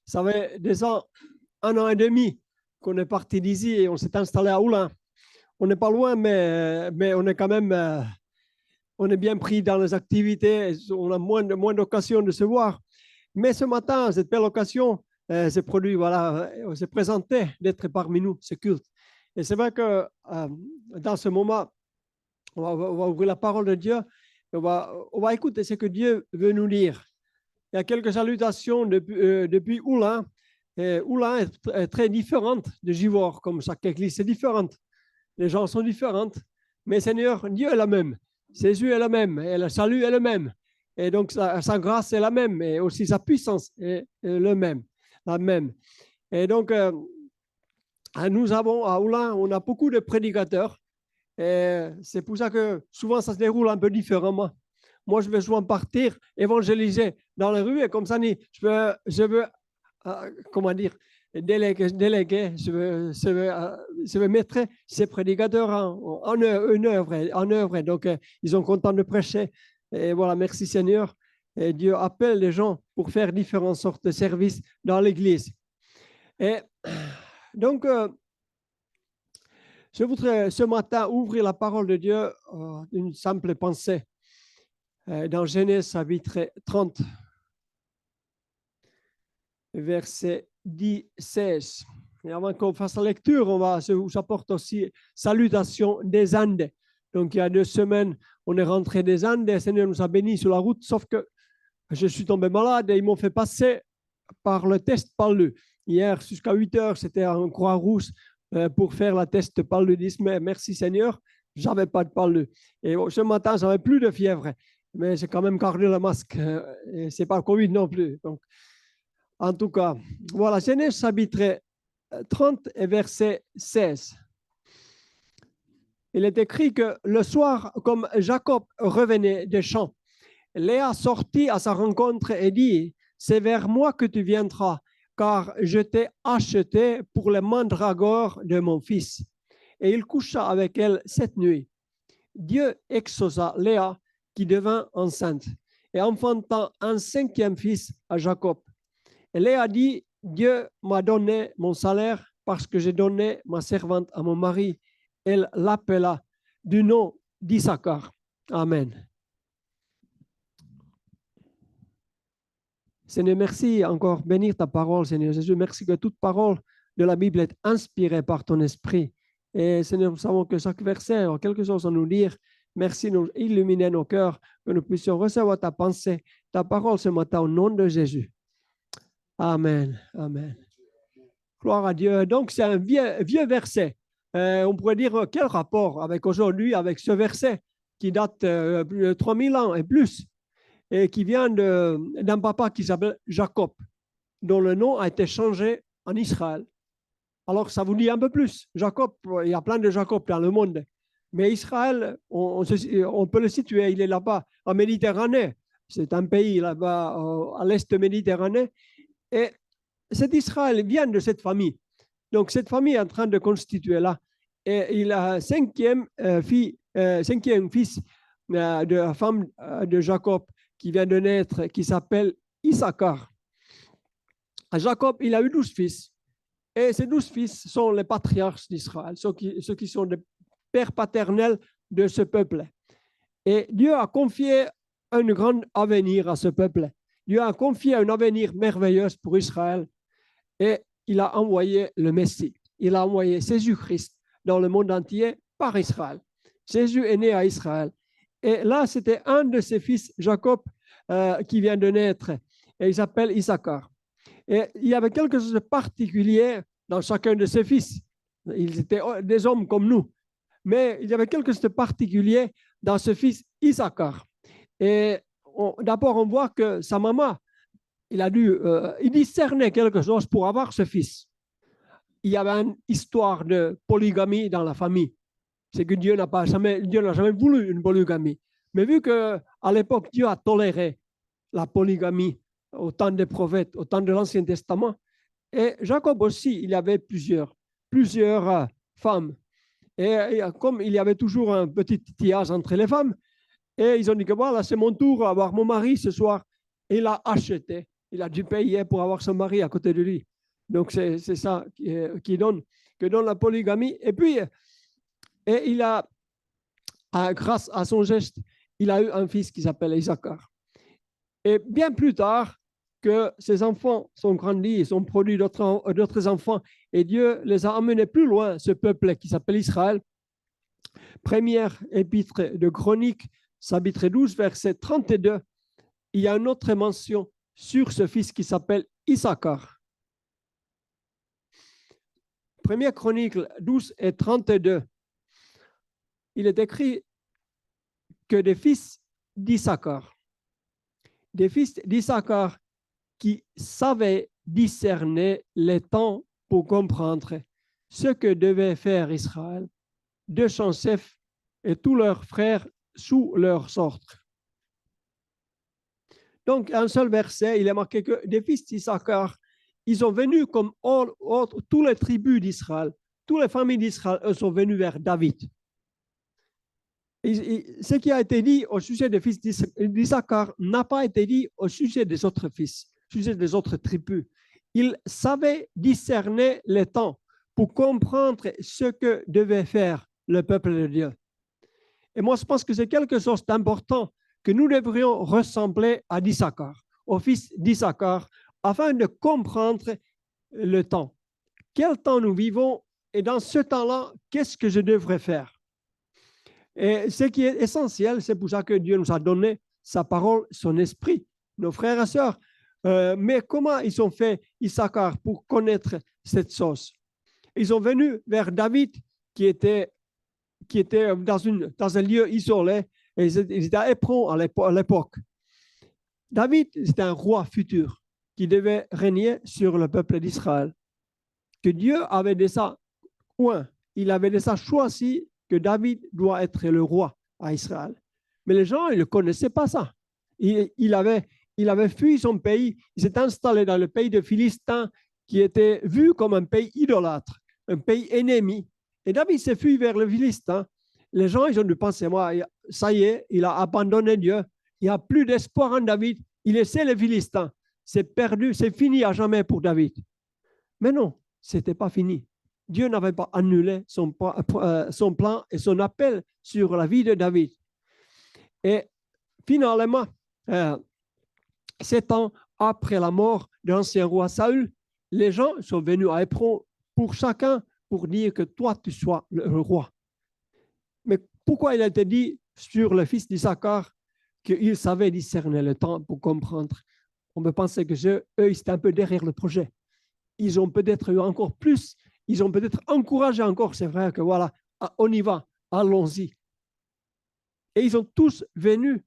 Ça fait un an et demi qu'on est parti d'ici et on s'est installé à Oulin. On n'est pas loin, mais on est quand même on est bien pris dans les activités. On a moins d'occasions de se voir. Mais ce matin, cette belle occasion s'est produite, voilà, s'est présentée d'être parmi nous, ce culte. Et c'est vrai que dans ce moment, on va ouvrir la parole de Dieu. On va écouter ce que Dieu veut nous dire. Il y a quelques salutations depuis Oulin. Oulin est très différente de Givors, comme chaque église est différente. Les gens sont différents. Mais Seigneur, Dieu est le même. Jésus est le même. Et le salut est le même. Et donc, sa grâce est la même. Et aussi sa puissance est le même. La même. Et donc, nous avons à Oulin, on a beaucoup de prédicateurs. Et c'est pour ça que souvent, ça se déroule un peu différemment. Moi, je vais souvent partir, évangéliser dans les rues. Et comme ça, je veux comment dire, déléguer, je veux mettre ces prédicateurs en œuvre. Donc, ils sont contents de prêcher. Et voilà, merci Seigneur. Et Dieu appelle les gens pour faire différentes sortes de services dans l'Église. Et donc, je voudrais ce matin ouvrir la parole de Dieu d'une simple pensée dans Genèse chapitre 30, verset 10, 16. Et avant qu'on fasse la lecture, j'apporte aussi salutation des Andes. Donc, il y a 2 semaines, on est rentré des Andes et le Seigneur nous a bénis sur la route, sauf que je suis tombé malade et ils m'ont fait passer par le test paludisme. Hier, jusqu'à 8 heures, c'était en Croix-Rouge pour faire la test paludisme. Mais merci Seigneur, je n'avais pas de paludisme. Et ce matin, je n'avais plus de fièvre, mais j'ai quand même gardé le masque. Et ce n'est pas le Covid non plus. Donc, en tout cas, voilà, Genèse chapitre 30 et verset 16. Il est écrit que le soir, comme Jacob revenait des champs, Léa sortit à sa rencontre et dit, c'est vers moi que tu viendras, car je t'ai acheté pour le mandragore de mon fils. Et il coucha avec elle cette nuit. Dieu exauça Léa, qui devint enceinte, et enfanta un 5e fils à Jacob. Et Léa dit, Dieu m'a donné mon salaire parce que j'ai donné ma servante à mon mari. Elle l'appela du nom d'Issachar. Amen. Seigneur, merci encore. Bénir ta parole, Seigneur Jésus. Merci que toute parole de la Bible est inspirée par ton esprit. Et Seigneur, nous savons que chaque verset a quelque chose à nous dire. Merci de nous illuminer nos cœurs, que nous puissions recevoir ta pensée, ta parole ce matin au nom de Jésus. Amen. Amen. Gloire à Dieu. Donc, c'est un vieux verset. On pourrait dire quel rapport avec aujourd'hui, avec ce verset qui date de 3000 ans et plus, et qui vient d'un papa qui s'appelle Jacob, dont le nom a été changé en Israël. Alors, ça vous dit un peu plus. Jacob, il y a plein de Jacob dans le monde. Mais Israël, on peut le situer, il est là-bas, en Méditerranée. C'est un pays là-bas, à l'est de Méditerranée. Et cet Israël vient de cette famille. Donc, cette famille est en train de constituer là. Et il a un 5e fils de la femme de Jacob qui vient de naître, qui s'appelle Issachar. Jacob, il a eu 12 fils. Et ces 12 fils sont les patriarches d'Israël, ceux qui sont les pères paternels de ce peuple. Et Dieu a confié un grand avenir à ce peuple. Dieu a confié un avenir merveilleux pour Israël. Et il a envoyé le Messie. Il a envoyé Jésus-Christ dans le monde entier par Israël. Jésus est né à Israël. Et là, c'était un de ses fils, Jacob, qui vient de naître. Et il s'appelle Issachar. Et il y avait quelque chose de particulier dans chacun de ses fils. Ils étaient des hommes comme nous. Mais il y avait quelque chose de particulier dans ce fils Issachar. Et d'abord, on voit que sa maman, il discernait quelque chose pour avoir ce fils. Il y avait une histoire de polygamie dans la famille. C'est que Dieu n'a jamais voulu une polygamie. Mais vu qu'à l'époque, Dieu a toléré la polygamie au temps des prophètes, au temps de l'Ancien Testament, et Jacob aussi, il avait plusieurs femmes. Et comme il y avait toujours un petit tillage entre les femmes, et ils ont dit que voilà, c'est mon tour d'avoir mon mari ce soir. Et il a acheté Il a dû payer pour avoir son mari à côté de lui. Donc, c'est ça que donne la polygamie. Et puis, grâce à son geste, il a eu un fils qui s'appelle Issachar. Et bien plus tard, que ses enfants sont grandis, ils ont produit d'autres enfants, et Dieu les a amenés plus loin, ce peuple qui s'appelle Israël. Première épître de Chroniques, chapitre 12, verset 32, il y a une autre mention sur ce fils qui s'appelle Issachar. Première Chronique 12 et 32, il est écrit que des fils d'Issachar qui savaient discerner les temps pour comprendre ce que devait faire Israël, 200 chefs et tous leurs frères sous leur sorte. Donc, un seul verset, il est marqué que des fils d'Issachar, ils sont venus comme toutes les tribus d'Israël, toutes les familles d'Israël sont venues vers David. Ce qui a été dit au sujet des fils d'Issachar n'a pas été dit au sujet des autres fils, au sujet des autres tribus. Ils savaient discerner les temps pour comprendre ce que devait faire le peuple de Dieu. Et moi, je pense que c'est quelque chose d'important que nous devrions ressembler à Issachar, au fils d'Issachar, afin de comprendre le temps. Quel temps nous vivons et dans ce temps-là, qu'est-ce que je devrais faire? Et ce qui est essentiel, c'est pour ça que Dieu nous a donné sa parole, son esprit, nos frères et sœurs. Mais comment ils ont fait, Issachar, pour connaître cette chose? Ils sont venus vers David, qui était dans un lieu isolé, et ils étaient à Hébron à l'époque. David, c'était un roi futur qui devait régner sur le peuple d'Israël. Que Dieu avait déjà, il avait déjà choisi que David doit être le roi à Israël. Mais les gens, ils ne connaissaient pas ça. Il avait fui son pays, il s'est installé dans le pays de Philistins qui était vu comme un pays idolâtre, un pays ennemi. Et David s'est fui vers le Philistin. Les gens, ils ont dû penser, ça y est, il a abandonné Dieu. Il n'y a plus d'espoir en David. Il essaie les Philistins. C'est perdu, c'est fini à jamais pour David. Mais non, ce n'était pas fini. Dieu n'avait pas annulé son plan et son appel sur la vie de David. Et finalement, 7 ans après la mort de l'ancien roi Saül, les gens sont venus à Hébron pour chacun pour dire que toi, tu sois le roi. Mais pourquoi il a été dit sur le fils d'Issachar qu'il savait discerner le temps pour comprendre? On peut penser que eux, ils étaient un peu derrière le projet. Ils ont peut-être eu encore plus, ils ont peut-être encouragé encore, c'est vrai que voilà, on y va, allons-y. Et ils sont tous venus.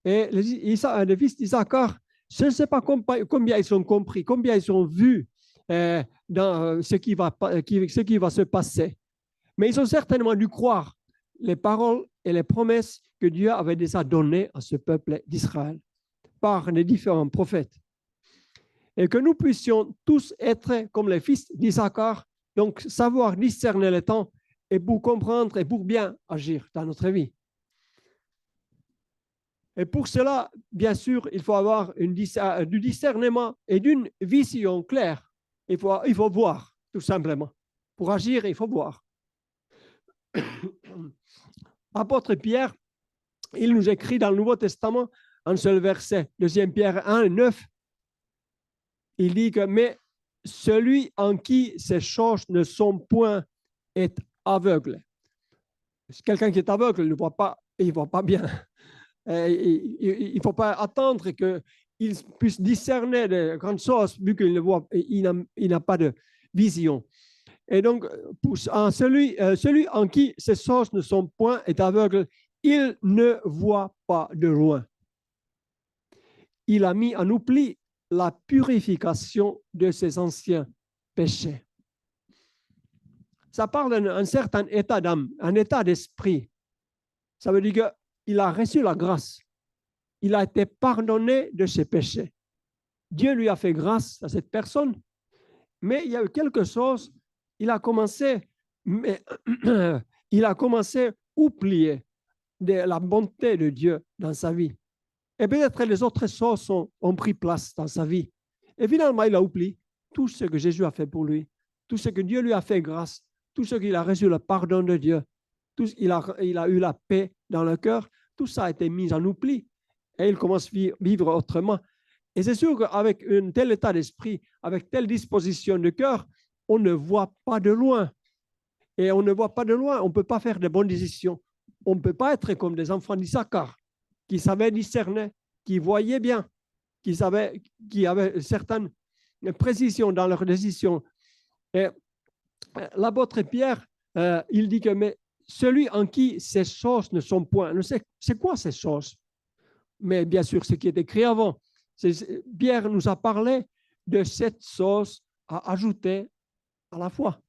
Et les fils d'Issachar, je ne sais pas combien ils ont compris, combien ils ont vu dans ce qui va se passer. Mais ils ont certainement dû croire les paroles et les promesses que Dieu avait déjà données à ce peuple d'Israël par les différents prophètes. Et que nous puissions tous être comme les fils d'Issachar, donc savoir discerner le temps et pour comprendre et pour bien agir dans notre vie. Et pour cela, bien sûr, il faut avoir du discernement et d'une vision claire. Il faut voir, tout simplement. Pour agir, il faut voir. Apôtre Pierre, il nous écrit dans le Nouveau Testament, un seul verset, 2 Pierre 1, 9, il dit que « Mais celui en qui ces choses ne sont point est aveugle. » Quelqu'un qui est aveugle, il ne voit pas bien. Il ne faut pas attendre qu'il puisse discerner de grandes choses vu qu'il ne voit, il n'a pas de vision. Et donc, celui en qui ces choses ne sont point est aveugle, il ne voit pas de loin. Il a mis en oubli la purification de ses anciens péchés. Ça parle d'un certain état d'âme, un état d'esprit. Ça veut dire qu'il a reçu la grâce. Il a été pardonné de ses péchés. Dieu lui a fait grâce à cette personne, mais il y a eu quelque chose, il a commencé à oublier de la bonté de Dieu dans sa vie. Et peut-être les autres choses ont pris place dans sa vie. Et finalement, il a oublié tout ce que Jésus a fait pour lui, tout ce que Dieu lui a fait grâce, tout ce qu'il a reçu le pardon de Dieu, il a eu la paix dans le cœur, tout ça a été mis en oubli. Et il commence à vivre autrement. Et c'est sûr qu'avec un tel état d'esprit, avec telle disposition de cœur, on ne voit pas de loin. Et on ne voit pas de loin, on ne peut pas faire de bonnes décisions. On ne peut pas être comme des enfants d'Issachar, qui savaient discerner, qui voyaient bien, qui avaient certaines précisions dans leurs décisions. Et l'apôtre Pierre, il dit que mais celui en qui ces choses ne sont point, c'est quoi ces choses? Mais bien sûr, ce qui est écrit avant. Pierre nous a parlé de cette sauce à ajouter à la foi.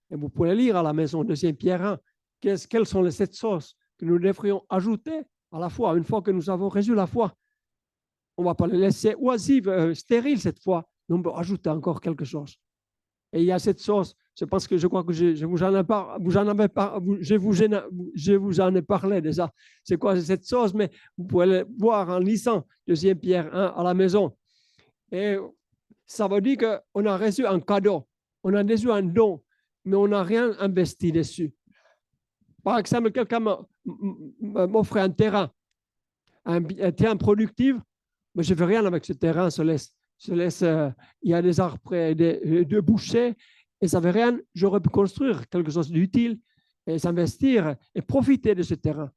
Et vous pouvez lire à la maison, 2 Pierre 1, quelles sont les 7 sauces que nous devrions ajouter à la foi une fois que nous avons reçu la foi. On ne va pas les laisser oisives, stériles cette fois, mais on peut ajouter encore quelque chose. Et il y a cette sauce, je crois que je vous en ai parlé déjà. C'est quoi cette sauce? Mais vous pouvez le voir en lisant 2 Pierre 1 à la maison. Et ça veut dire qu'on a reçu un cadeau, on a reçu un don, mais on n'a rien investi dessus. Par exemple, quelqu'un m'offre un terrain productif, mais je ne fais rien avec ce terrain, il y a des arbres et des bouchers, et ça ne fait rien. J'aurais pu construire quelque chose d'utile et s'investir et profiter de ce terrain.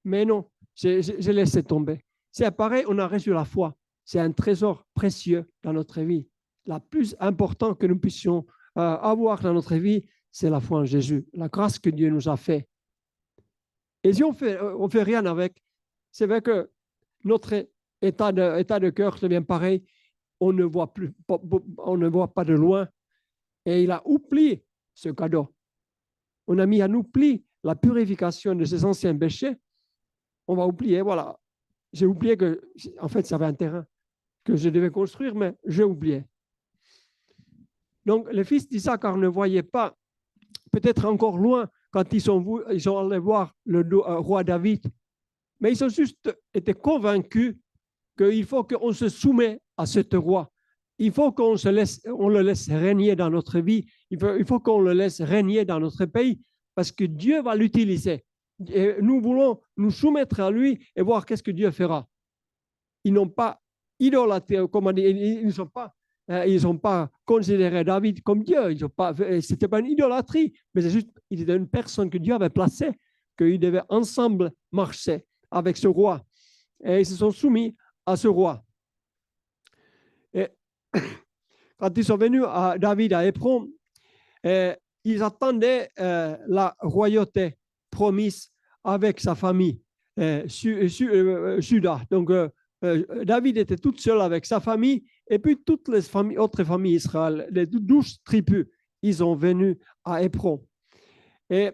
Mais non, j'ai laissé tomber. C'est pareil, on a reçu la foi. C'est un trésor précieux dans notre vie. La plus importante que nous puissions avoir dans notre vie, c'est la foi en Jésus, la grâce que Dieu nous a fait. Et si on fait rien avec, c'est vrai que notre état de cœur devient pareil. On ne voit pas de loin. Et il a oublié ce cadeau. On a mis en oubli la purification de ces anciens péchés. On va oublier, voilà. J'ai oublié que, en fait, ça avait un terrain que je devais construire, mais j'ai oublié. Donc, les fils d'Issachar ne voyaient pas, peut-être encore loin, quand ils sont allés voir le roi David, mais ils ont juste été convaincus qu'il faut qu'on se soumette à ce roi. Il faut qu'on le laisse régner dans notre vie. Il faut qu'on le laisse régner dans notre pays parce que Dieu va l'utiliser. Et nous voulons nous soumettre à lui et voir qu'est-ce que Dieu fera. Ils n'ont pas idolâtré, ils n'ont pas considéré David comme Dieu. Ce n'était pas une idolâtrie, mais c'est juste il était une personne que Dieu avait placée, qu'ils devaient ensemble marcher avec ce roi. Et ils se sont soumis à ce roi. Et quand ils sont venus à David à Hébron, ils attendaient la royauté promise avec sa famille, Juda. Donc, David était tout seul avec sa famille, et puis toutes les autres familles d'Israël, les 12 tribus, ils sont venus à Hébron. Et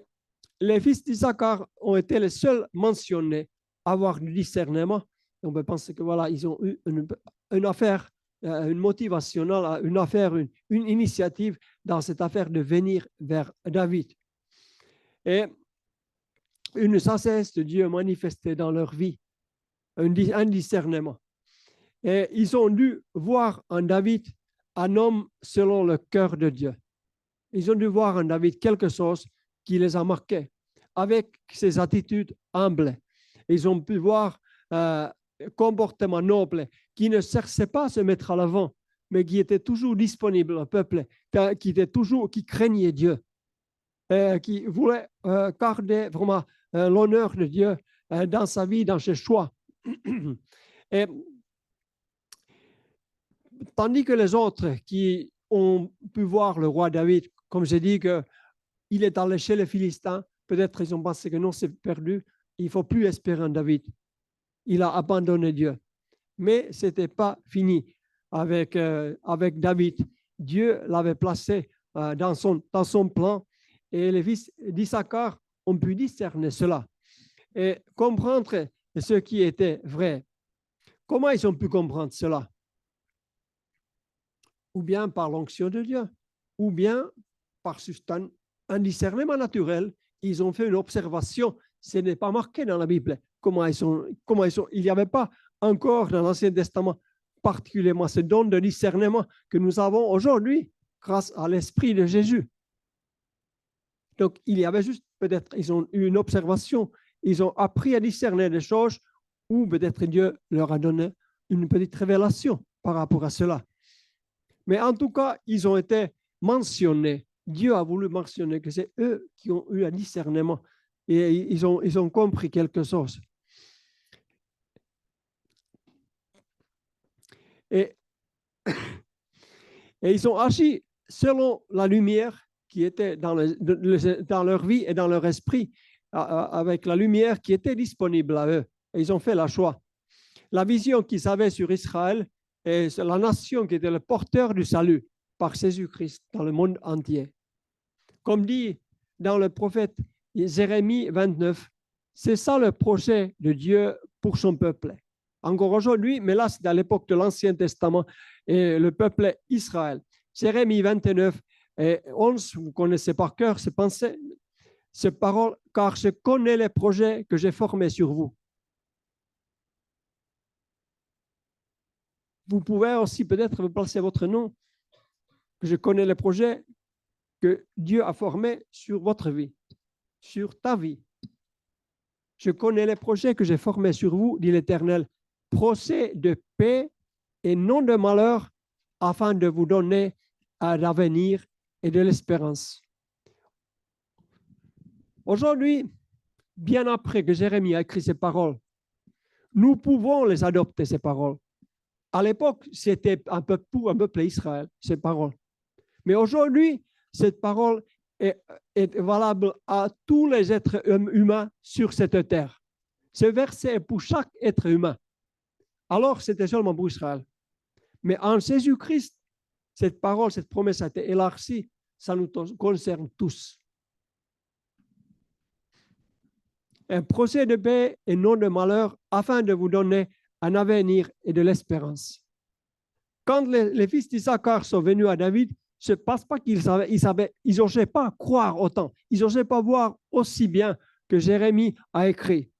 les fils d'Issachar ont été les seuls mentionnés à avoir du discernement. On peut penser que voilà, ils ont eu une affaire, une motivation, une initiative dans cette affaire de venir vers David. Et une sagesse de Dieu manifestée dans leur vie, un discernement. Et ils ont dû voir en David un homme selon le cœur de Dieu. Ils ont dû voir en David quelque chose qui les a marqués, avec ses attitudes humbles. Ils ont pu voir comportement noble, qui ne cherchait pas à se mettre à l'avant, mais qui était toujours disponible au peuple, qui craignait Dieu, qui voulait garder vraiment l'honneur de Dieu dans sa vie, dans ses choix. Et, tandis que les autres qui ont pu voir le roi David, comme j'ai dit qu'il est allé chez les Philistins, peut-être ils ont pensé que non, c'est perdu, il ne faut plus espérer en David. Il a abandonné Dieu. Mais ce n'était pas fini avec David. Dieu l'avait placé dans son plan et les fils d'Issachar ont pu discerner cela et comprendre ce qui était vrai. Comment ils ont pu comprendre cela? Ou bien par l'onction de Dieu, ou bien par un discernement naturel. Ils ont fait une observation. Ce n'est pas marqué dans la Bible. Comment ils sont. Il n'y avait pas encore dans l'Ancien Testament particulièrement ce don de discernement que nous avons aujourd'hui grâce à l'Esprit de Jésus. Donc, il y avait juste, peut-être, ils ont eu une observation, ils ont appris à discerner des choses, ou peut-être Dieu leur a donné une petite révélation par rapport à cela. Mais en tout cas, ils ont été mentionnés. Dieu a voulu mentionner que c'est eux qui ont eu un discernement et ils ont compris quelque chose. Et ils ont agi selon la lumière qui était dans leur vie et dans leur esprit, avec la lumière qui était disponible à eux. Et ils ont fait le choix. La vision qu'ils avaient sur Israël et sur la nation qui était le porteur du salut par Jésus-Christ dans le monde entier. Comme dit dans le prophète Jérémie 29, c'est ça le projet de Dieu pour son peuple. Encore aujourd'hui, mais là, c'est à l'époque de l'Ancien Testament et le peuple Israël. Jérémie 29 et 11, vous connaissez par cœur ces pensées, ces paroles, car je connais les projets que j'ai formés sur vous. Vous pouvez aussi peut-être vous placer votre nom, que je connais les projets que Dieu a formés sur votre vie, sur ta vie. Je connais les projets que j'ai formés sur vous, dit l'Éternel, projets de paix et non de malheur, afin de vous donner un avenir et de l'espérance. Aujourd'hui, bien après que Jérémie a écrit ces paroles, nous pouvons les adopter, ces paroles. À l'époque, c'était un peu pour un peuple Israël, ces paroles. Mais aujourd'hui, cette parole est valable à tous les êtres humains sur cette terre. Ce verset est pour chaque être humain. Alors, c'était seulement pour Israël. Mais en Jésus-Christ, cette parole, cette promesse a été élargie. Ça nous concerne tous. Un procès de paix et non de malheur, afin de vous donner un avenir et de l'espérance. Quand les fils d'Issachar sont venus à David, je ne pense pas qu'ils n'osaient pas croire autant. Ils n'osaient pas voir aussi bien que Jérémie a écrit.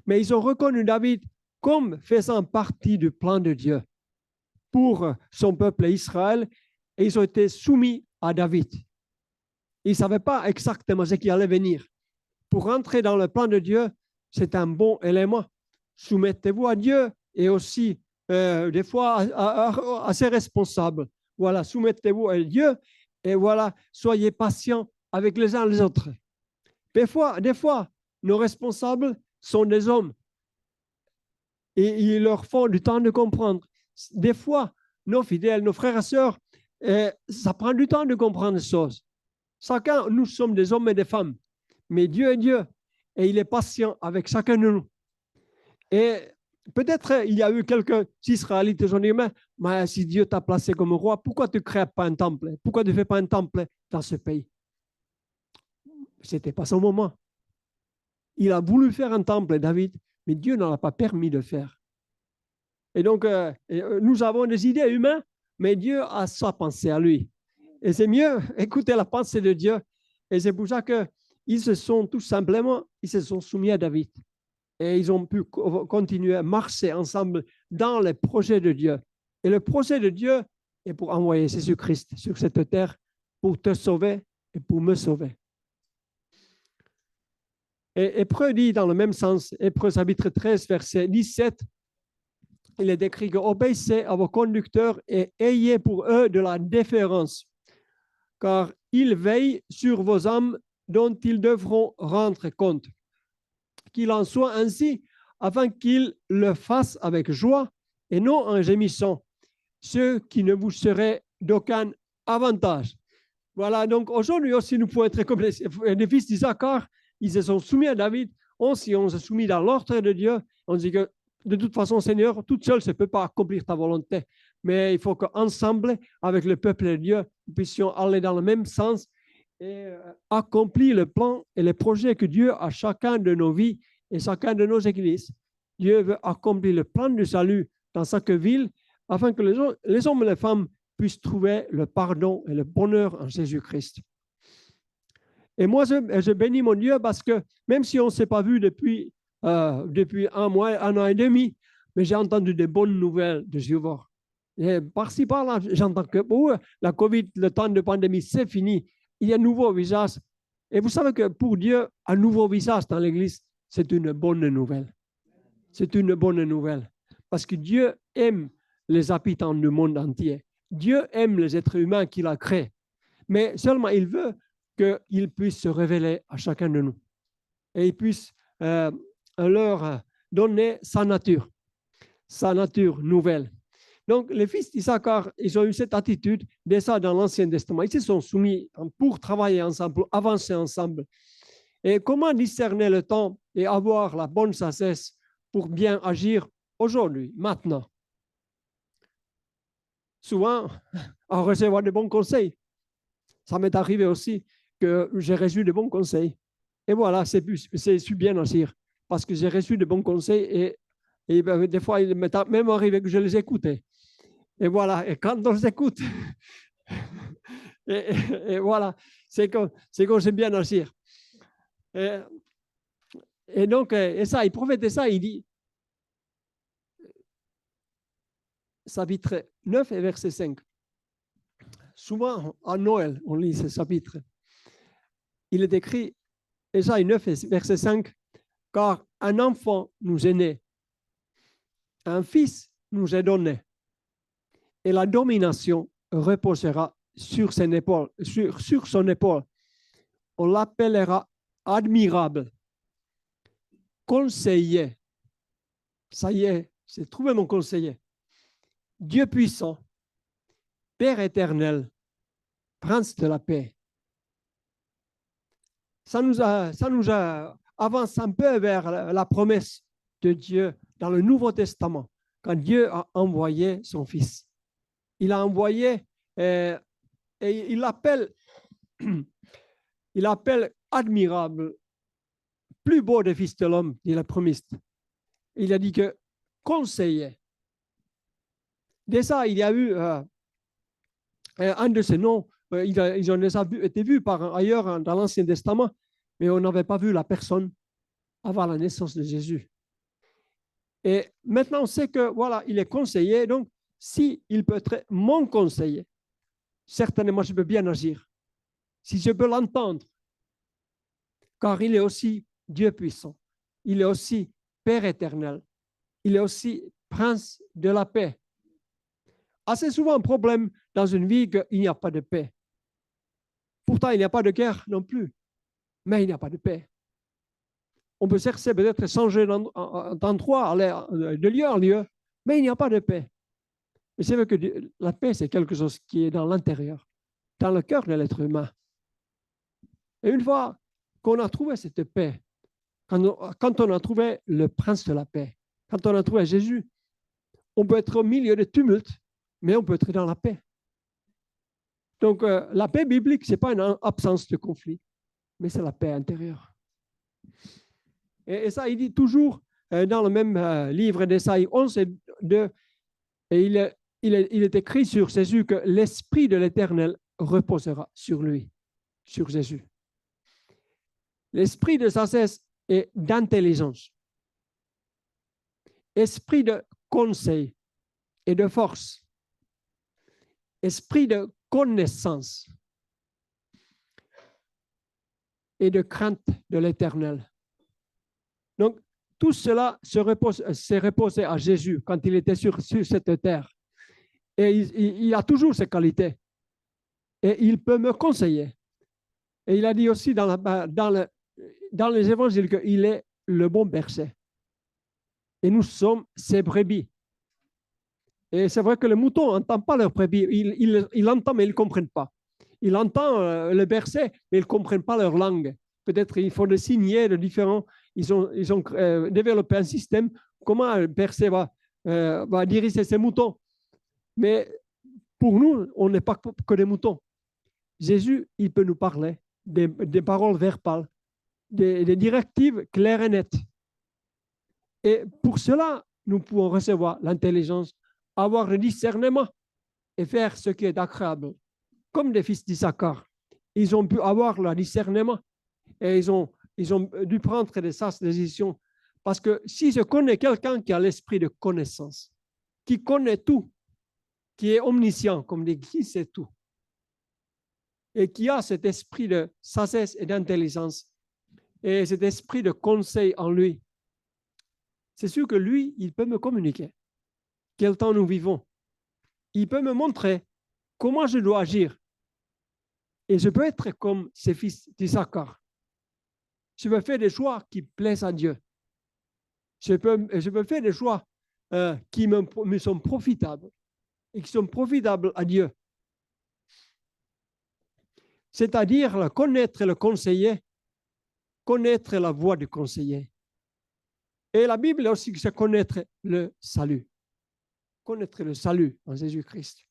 Mais ils ont reconnu David comme faisant partie du plan de Dieu pour son peuple Israël et ils ont été soumis à David. Ils ne savaient pas exactement ce qui allait venir. Pour rentrer dans le plan de Dieu, c'est un bon élément. Soumettez-vous à Dieu et aussi des fois à ses responsables. Voilà, soumettez-vous à Dieu et voilà, soyez patients avec les uns les autres. Des fois, nos responsables sont des hommes et ils leur font du temps de comprendre. Des fois, nos fidèles, nos frères et sœurs, ça prend du temps de comprendre les choses. Chacun, nous sommes des hommes et des femmes, mais Dieu est Dieu et il est patient avec chacun de nous. Et peut-être il y a eu quelques Israélites qui ont dit, mais si Dieu t'a placé comme roi, pourquoi tu ne crées pas un temple? Pourquoi tu ne fais pas un temple dans ce pays? Ce n'était pas son moment. Il a voulu faire un temple, David, mais Dieu n'en a pas permis de faire. Et donc, nous avons des idées humaines, mais Dieu a sa pensée à lui. Et c'est mieux écouter la pensée de Dieu. Et c'est pour ça qu'ils se sont tout simplement, ils se sont soumis à David. Et ils ont pu continuer à marcher ensemble dans les projets de Dieu. Et le projet de Dieu est pour envoyer Jésus-Christ sur cette terre pour te sauver et pour me sauver. Et Hébreux dit dans le même sens, Hébreux chapitre 13, verset 17, il est écrit que obéissez à vos conducteurs et ayez pour eux de la déférence, car ils veillent sur vos âmes dont ils devront rendre compte. Qu'il en soit ainsi, afin qu'ils le fassent avec joie et non en gémissant, ce qui ne vous serait d'aucun avantage. Voilà, donc aujourd'hui aussi, nous pouvons être comme les fils d'Issachar, ils se sont soumis à David, on se soumis dans l'ordre de Dieu, on dit que de toute façon, Seigneur, toute seule, ça ne peut pas accomplir ta volonté, mais il faut qu'ensemble, avec le peuple de Dieu, nous puissions aller dans le même sens et accomplir le plan et les projets que Dieu a chacun de nos vies et chacun de nos églises. Dieu veut accomplir le plan du salut dans chaque ville afin que les hommes et les femmes puissent trouver le pardon et le bonheur en Jésus-Christ. Et moi, je bénis mon Dieu parce que même si on ne s'est pas vu depuis un mois, un an et demi, mais j'ai entendu des bonnes nouvelles de Jéhovah. Et par-ci, par-là, j'entends que la COVID, le temps de pandémie, c'est fini. Il y a un nouveau visage. Et vous savez que pour Dieu, un nouveau visage dans l'Église, c'est une bonne nouvelle. C'est une bonne nouvelle. Parce que Dieu aime les habitants du monde entier. Dieu aime les êtres humains qu'il a créés. Mais seulement il veut qu'il puisse se révéler à chacun de nous. Et il puisse leur donner sa nature nouvelle. Donc, les fils d'Issachar, ils ont eu cette attitude déjà dans l'Ancien Testament. Ils se sont soumis pour travailler ensemble, pour avancer ensemble. Et comment discerner le temps et avoir la bonne sagesse pour bien agir aujourd'hui, maintenant? Souvent, en recevoir de bons conseils. Ça m'est arrivé aussi que j'ai reçu de bons conseils. Et voilà, c'est su bien agir parce que j'ai reçu de bons conseils et ben, des fois, il m'est même arrivé que je les écoutais. Et voilà, et quand on les écoute, et voilà, c'est qu'on sait bien agir. Et donc, et ça, il prophète ça, il dit, chapitre 9 et verset 5. Souvent, à Noël, on lit ce chapitre. Il est écrit, Ésaïe 9 et verset 5, car un enfant nous est né, un fils nous est donné, et la domination reposera sur son épaule. Sur son épaule. On l'appellera admirable, conseiller. Ça y est, j'ai trouvé mon conseiller. Dieu puissant, Père éternel, Prince de la paix. Ça nous avance un peu vers la promesse de Dieu dans le Nouveau Testament, quand Dieu a envoyé son Fils. Il a envoyé et il l'appelle admirable, plus beau des fils de l'homme, dit le promiste. Il a dit que conseiller. Déjà, il y a eu un de ces noms, ils ont déjà été vus par ailleurs dans l'Ancien Testament, mais on n'avait pas vu la personne avant la naissance de Jésus. Et maintenant, on sait que voilà, il est conseiller, donc si il peut être mon conseiller, certainement je peux bien agir. Si je peux l'entendre, car il est aussi Dieu puissant, il est aussi Père éternel, il est aussi Prince de la paix. Assez souvent un problème dans une vie qu'il n'y a pas de paix. Pourtant, il n'y a pas de guerre non plus, mais il n'y a pas de paix. On peut chercher peut-être changer d'endroit, aller de lieu en lieu, mais il n'y a pas de paix. Et c'est vrai que la paix, c'est quelque chose qui est dans l'intérieur, dans le cœur de l'être humain. Et une fois qu'on a trouvé cette paix, quand on a trouvé le prince de la paix, quand on a trouvé Jésus, on peut être au milieu de tumulte, mais on peut être dans la paix. Donc, la paix biblique, ce n'est pas une absence de conflit, mais c'est la paix intérieure. Et ça, il dit toujours dans le même livre d'Ésaïe 11 et 2, et il est écrit sur Jésus que l'Esprit de l'Éternel reposera sur lui, sur Jésus. L'esprit de sagesse et d'intelligence, esprit de conseil et de force, esprit de connaissance et de crainte de l'Éternel. Donc, tout cela s'est reposé à Jésus quand il était sur cette terre. Et il a toujours ces qualités. Et il peut me conseiller. Et il a dit aussi dans les évangiles qu'il est le bon berger. Et nous sommes ses brebis. Et c'est vrai que le mouton n'entend pas leur brebis. Il entend, mais ils ne comprennent pas. Il entend le berger, mais ils ne comprennent pas leur langue. Peut-être il faut des signes de différents. Ils ont développé un système. Comment un berger va diriger ses moutons? Mais pour nous, on n'est pas que des moutons. Jésus, il peut nous parler des paroles verbales, des directives claires et nettes. Et pour cela, nous pouvons recevoir l'intelligence, avoir le discernement et faire ce qui est agréable. Comme des fils d'Issachar, ils ont pu avoir le discernement et ils ont dû prendre des sages décisions. Parce que si je connais quelqu'un qui a l'esprit de connaissance, qui connaît tout, qui est omniscient, comme dit, qui sait tout, et qui a cet esprit de sagesse et d'intelligence, et cet esprit de conseil en lui, c'est sûr que lui, il peut me communiquer quel temps nous vivons. Il peut me montrer comment je dois agir. Et je peux être comme ces fils d'Issachar. Je peux faire des choix qui plaisent à Dieu. Je peux faire des choix qui me sont profitables et qui sont profitables à Dieu. C'est-à-dire connaître le conseiller, connaître la voie du conseiller. Et la Bible aussi, c'est connaître le salut. Connaître le salut en Jésus-Christ.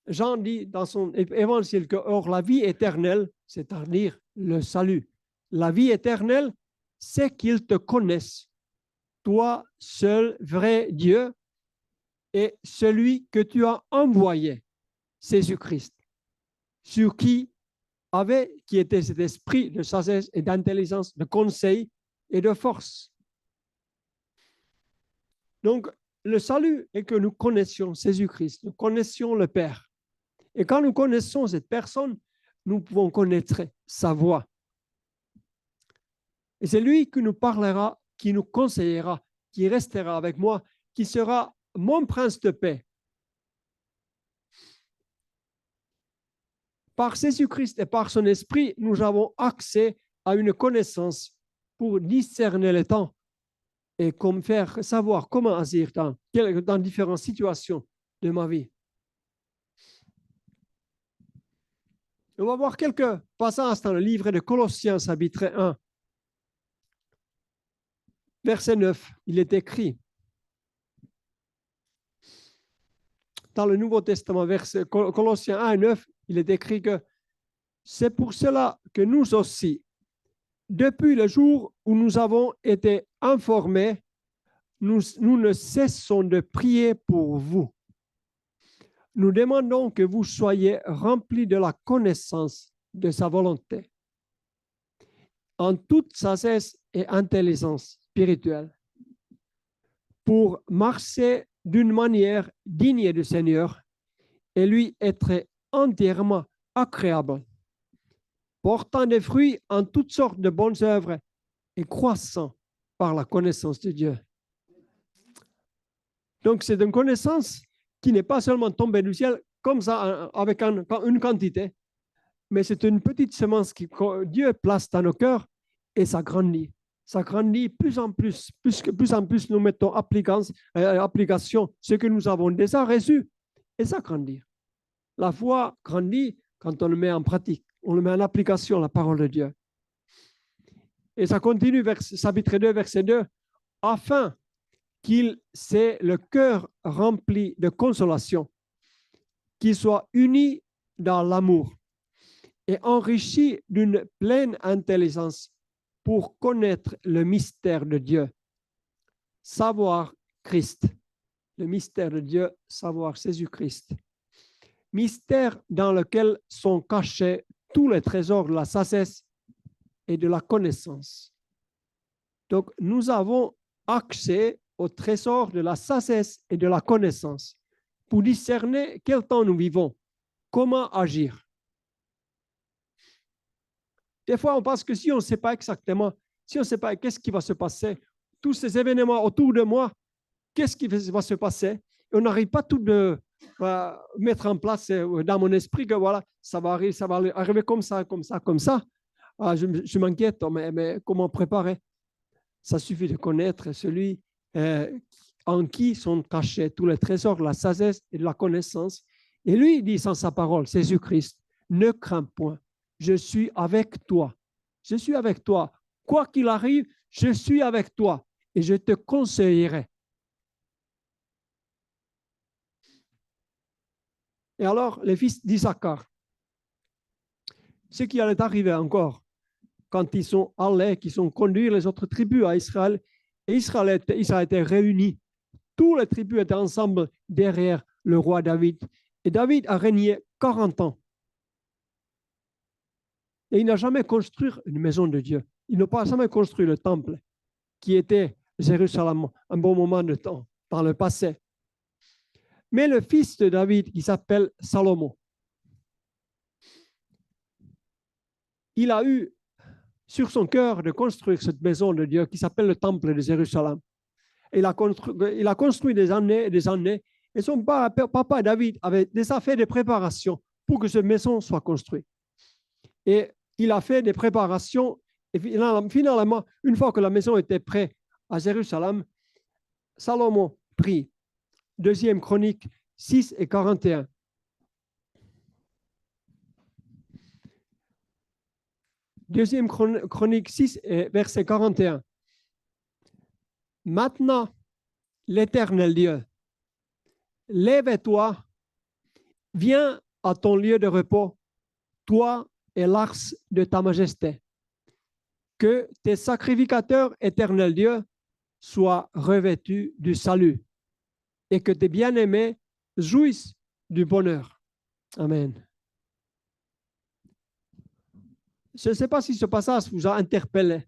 Jean dit dans son évangile que or la vie éternelle, c'est-à-dire le salut, la vie éternelle, c'est qu'ils te connaissent, toi seul vrai Dieu et celui que tu as envoyé, Jésus-Christ, sur qui était cet esprit de sagesse et d'intelligence, de conseil et de force. Donc, le salut est que nous connaissions Jésus-Christ, nous connaissions le Père. Et quand nous connaissons cette personne, nous pouvons connaître sa voix. Et c'est lui qui nous parlera, qui nous conseillera, qui restera avec moi, qui sera mon prince de paix. Par Jésus-Christ et par son esprit, nous avons accès à une connaissance pour discerner le temps et comme faire savoir comment agir dans différentes situations de ma vie. On va voir quelques passages dans le livre de Colossiens, chapitre 1. Verset 9, il est écrit, dans le Nouveau Testament, Colossiens 1 et 9, il est écrit que c'est pour cela que nous aussi, depuis le jour où nous avons été informés, nous ne cessons de prier pour vous. Nous demandons que vous soyez remplis de la connaissance de sa volonté, en toute sagesse et intelligence spirituelle, pour marcher d'une manière digne du Seigneur et lui être entièrement agréable, portant des fruits en toutes sortes de bonnes œuvres et croissant par la connaissance de Dieu. Donc, c'est une connaissance qui n'est pas seulement tombée du ciel comme ça, avec une quantité, mais c'est une petite semence que Dieu place dans nos cœurs et ça grandit. Ça grandit plus en plus nous mettons application ce que nous avons déjà reçu et ça grandit. La foi grandit quand on le met en pratique, on le met en application, la parole de Dieu. Et ça continue, chapitre 2, verset 2, afin qu'il ait le cœur rempli de consolation, qu'il soit uni dans l'amour et enrichi d'une pleine intelligence pour connaître le mystère de Dieu, savoir Christ, le mystère de Dieu, savoir Jésus-Christ. Mystère dans lequel sont cachés tous les trésors de la sagesse et de la connaissance. Donc, nous avons accès au trésor de la sagesse et de la connaissance pour discerner quel temps nous vivons, comment agir. Des fois, on pense que si on ne sait pas exactement, si on ne sait pas qu'est-ce qui va se passer, tous ces événements autour de moi, qu'est-ce qui va se passer, et on n'arrive pas tout de mettre en place dans mon esprit que voilà, ça va arriver comme ça, comme ça, comme ça. Je m'inquiète, mais comment préparer? Ça suffit de connaître celui en qui sont cachés tous les trésors de la sagesse et de la connaissance. Et lui, il dit dans sa parole, Jésus-Christ, ne crains point, je suis avec toi. Je suis avec toi. Quoi qu'il arrive, je suis avec toi et je te conseillerai. Et alors, les fils d'Issachar, ce qui allait arriver encore, quand ils sont allés, qu'ils ont conduit les autres tribus à Israël, et Israël a été réuni. Tous les tribus étaient ensemble derrière le roi David. Et David a régné 40 ans. Et il n'a jamais construit une maison de Dieu. Il n'a pas jamais construit le temple qui était Jérusalem un bon moment de temps dans le passé. Mais le fils de David, qui s'appelle Salomon, il a eu sur son cœur de construire cette maison de Dieu qui s'appelle le temple de Jérusalem. Il a construit des années et des années. Et son papa David avait déjà fait des préparations pour que cette maison soit construite. Et il a fait des préparations. Et finalement, une fois que la maison était prête à Jérusalem, Salomon prie. Deuxième Chronique 6 et 41. Deuxième Chronique 6 et verset 41. Maintenant, l'Éternel Dieu, lève-toi, viens à ton lieu de repos, toi et l'arche de ta majesté. Que tes sacrificateurs, éternel Dieu, soient revêtus du salut et que tes bien-aimés jouissent du bonheur. Amen. Je ne sais pas si ce passage vous a interpellé.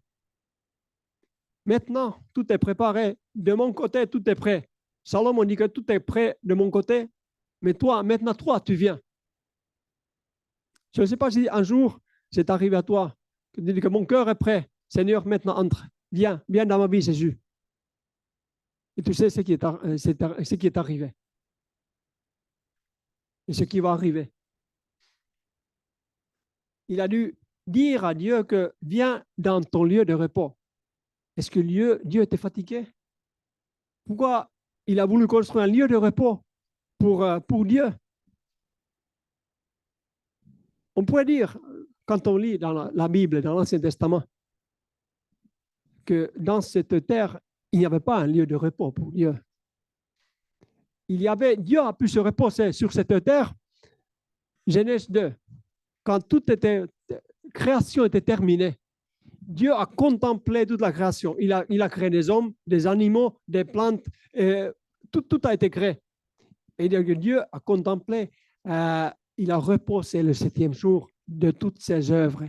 Maintenant, tout est préparé. De mon côté, tout est prêt. Salomon dit que tout est prêt de mon côté, mais toi, maintenant, toi, tu viens. Je ne sais pas si un jour, c'est arrivé à toi, que tu dis que mon cœur est prêt. Seigneur, maintenant, entre. Viens dans ma vie, Jésus. Et tu sais ce qui est arrivé. Et ce qui va arriver. Il a dû dire à Dieu que viens dans ton lieu de repos. Est-ce que Dieu était fatigué? Pourquoi il a voulu construire un lieu de repos pour Dieu? On pourrait dire, quand on lit dans la Bible, dans l'Ancien Testament, que dans cette terre, il n'y avait pas un lieu de repos pour Dieu. Dieu a pu se reposer sur cette terre. Genèse 2, quand toute création était terminée, Dieu a contemplé toute la création. Il a créé des hommes, des animaux, des plantes, tout a été créé. Et Dieu a contemplé, il a reposé le 7e jour de toutes ses œuvres.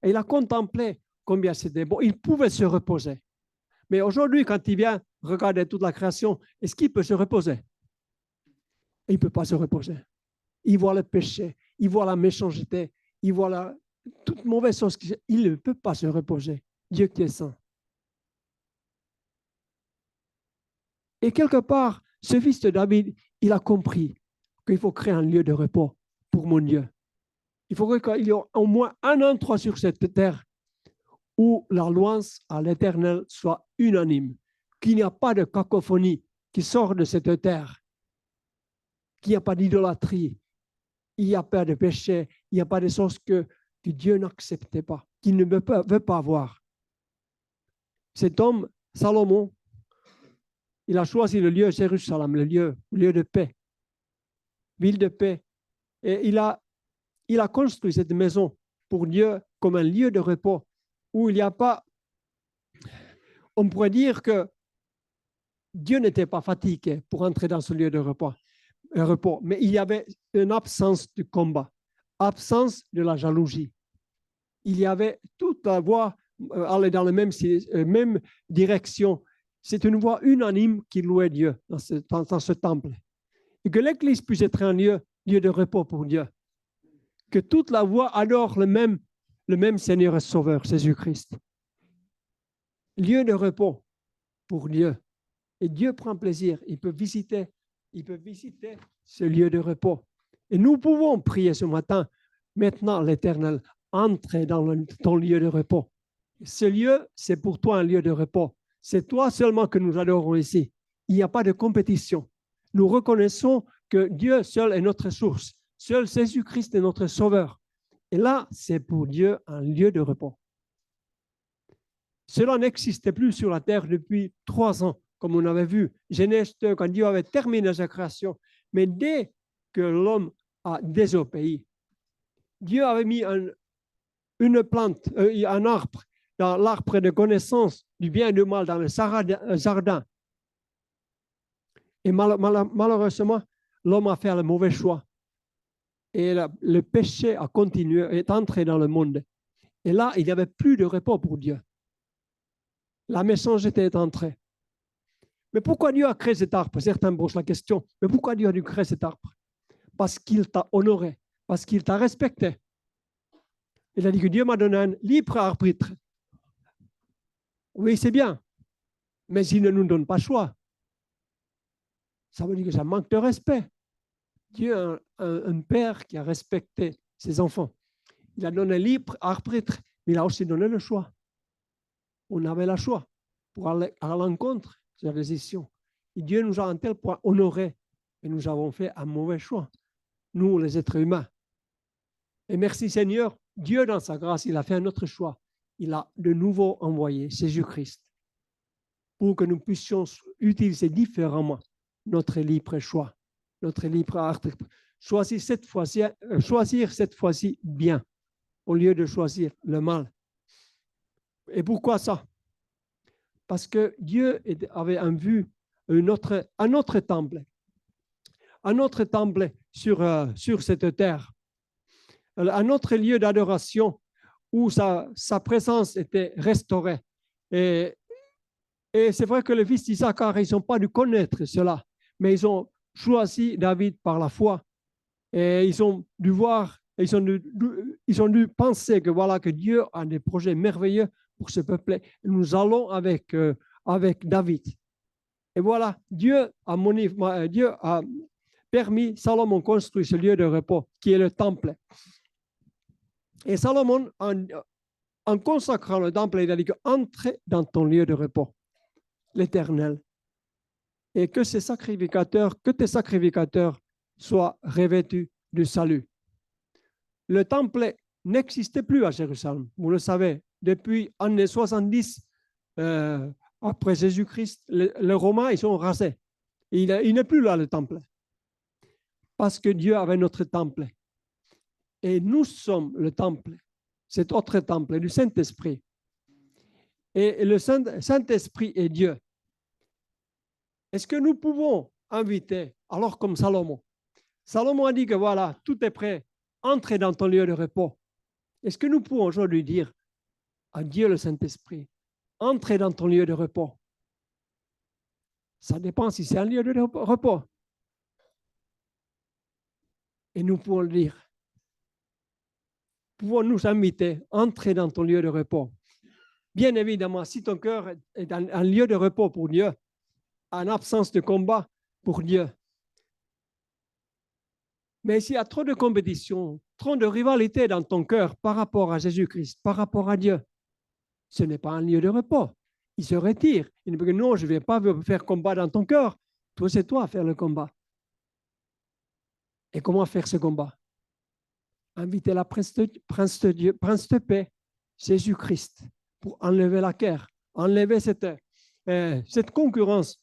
Et il a contemplé combien c'était bon. Il pouvait se reposer. Mais aujourd'hui, quand il vient regarder toute la création, est-ce qu'il peut se reposer? Il ne peut pas se reposer. Il voit le péché, il voit la méchanceté, il voit toute mauvaise chose. Il ne peut pas se reposer. Dieu qui est saint. Et quelque part, ce fils de David, il a compris qu'il faut créer un lieu de repos pour mon Dieu. Il faudrait qu'il y ait au moins un endroit sur cette terre où la louange à l'Éternel soit unanime, qu'il n'y a pas de cacophonie qui sort de cette terre, qu'il n'y a pas d'idolâtrie, il n'y a pas de péché, il n'y a pas de choses que Dieu n'acceptait pas, qu'il ne veut pas voir. Cet homme, Salomon, il a choisi le lieu Jérusalem, le lieu de paix, ville de paix. Et il a construit cette maison pour Dieu comme un lieu de repos où il n'y a pas... On pourrait dire que Dieu n'était pas fatigué pour entrer dans ce lieu de repos, mais il y avait une absence de combat, absence de la jalousie. Il y avait toute la voix aller dans la même direction. C'est une voix unanime qui louait Dieu dans ce temple. Et que l'Église puisse être un lieu de repos pour Dieu. Que toute la voix adore le même Seigneur et Sauveur, Jésus-Christ. Lieu de repos pour Dieu. Et Dieu prend plaisir. Il peut visiter ce lieu de repos. Et nous pouvons prier ce matin. Maintenant, l'Éternel, entre dans ton lieu de repos. Ce lieu, c'est pour toi un lieu de repos. C'est toi seulement que nous adorons ici. Il n'y a pas de compétition. Nous reconnaissons que Dieu seul est notre source. Seul Jésus-Christ est notre sauveur. Et là, c'est pour Dieu un lieu de repos. Cela n'existait plus sur la terre depuis 3 ans, comme on avait vu. Genèse 2, quand Dieu avait terminé sa création. Mais dès que l'homme a désobéi, Dieu avait mis une plante, un arbre, dans l'arbre de connaissance du bien et du mal, dans le jardin. Et malheureusement, l'homme a fait le mauvais choix. Et le péché a continué, est entré dans le monde. Et là, il n'y avait plus de repos pour Dieu. La méchanceté est entrée. Mais pourquoi Dieu a créé cet arbre? Certains posent la question. Mais pourquoi Dieu a dû créer cet arbre? Parce qu'il t'a honoré, parce qu'il t'a respecté. Il a dit que Dieu m'a donné un libre arbitre. Oui, c'est bien, mais il ne nous donne pas choix. Ça veut dire que ça manque de respect. Dieu est un père qui a respecté ses enfants. Il a donné un libre arbitre, mais il a aussi donné le choix. On avait le choix pour aller à l'encontre de la décision. Et Dieu nous a un tel point honorés et nous avons fait un mauvais choix, nous les êtres humains. Et merci Seigneur, Dieu dans sa grâce, il a fait un autre choix. Il a de nouveau envoyé Jésus-Christ pour que nous puissions utiliser différemment notre libre choix, notre libre arbitre. Choisir cette fois-ci bien au lieu de choisir le mal. Et pourquoi ça? Parce que Dieu avait en vue un autre temple sur cette terre, un autre lieu d'adoration où sa présence était restaurée. Et c'est vrai que les fils d'Isaac, ils n'ont pas dû connaître cela, mais ils ont choisi David par la foi. Et ils ont dû voir, ils ont dû penser que voilà que Dieu a des projets merveilleux pour ce peuple. Nous allons avec David. Et voilà, Dieu a permis Salomon de construire ce lieu de repos qui est le temple. Et Salomon, en consacrant le temple, il a dit entrez dans ton lieu de repos, l'Éternel, et que tes sacrificateurs soient revêtus du salut. Le temple n'existait plus à Jérusalem, vous le savez, depuis l'année 70 après Jésus-Christ, les Romains, ils sont rasés. Il n'est plus là le temple, parce que Dieu avait notre temple. Et nous sommes le temple, cet autre temple du Saint-Esprit. Et le Saint-Esprit est Dieu. Est-ce que nous pouvons inviter, alors comme Salomon a dit que voilà, tout est prêt, entrez dans ton lieu de repos. Est-ce que nous pouvons aujourd'hui dire à Dieu le Saint-Esprit, entrez dans ton lieu de repos? Ça dépend si c'est un lieu de repos. Et nous pouvons le dire. Pouvons nous inviter, entrer dans ton lieu de repos. Bien évidemment, si ton cœur est un lieu de repos pour Dieu, en absence de combat pour Dieu. Mais s'il y a trop de compétition, trop de rivalité dans ton cœur par rapport à Jésus-Christ, par rapport à Dieu, ce n'est pas un lieu de repos. Il se retire. Il dit non, je ne vais pas faire combat dans ton cœur. Toi, c'est toi à faire le combat. Et comment faire ce combat? Inviter la prince de paix, Jésus-Christ, pour enlever la guerre, enlever cette concurrence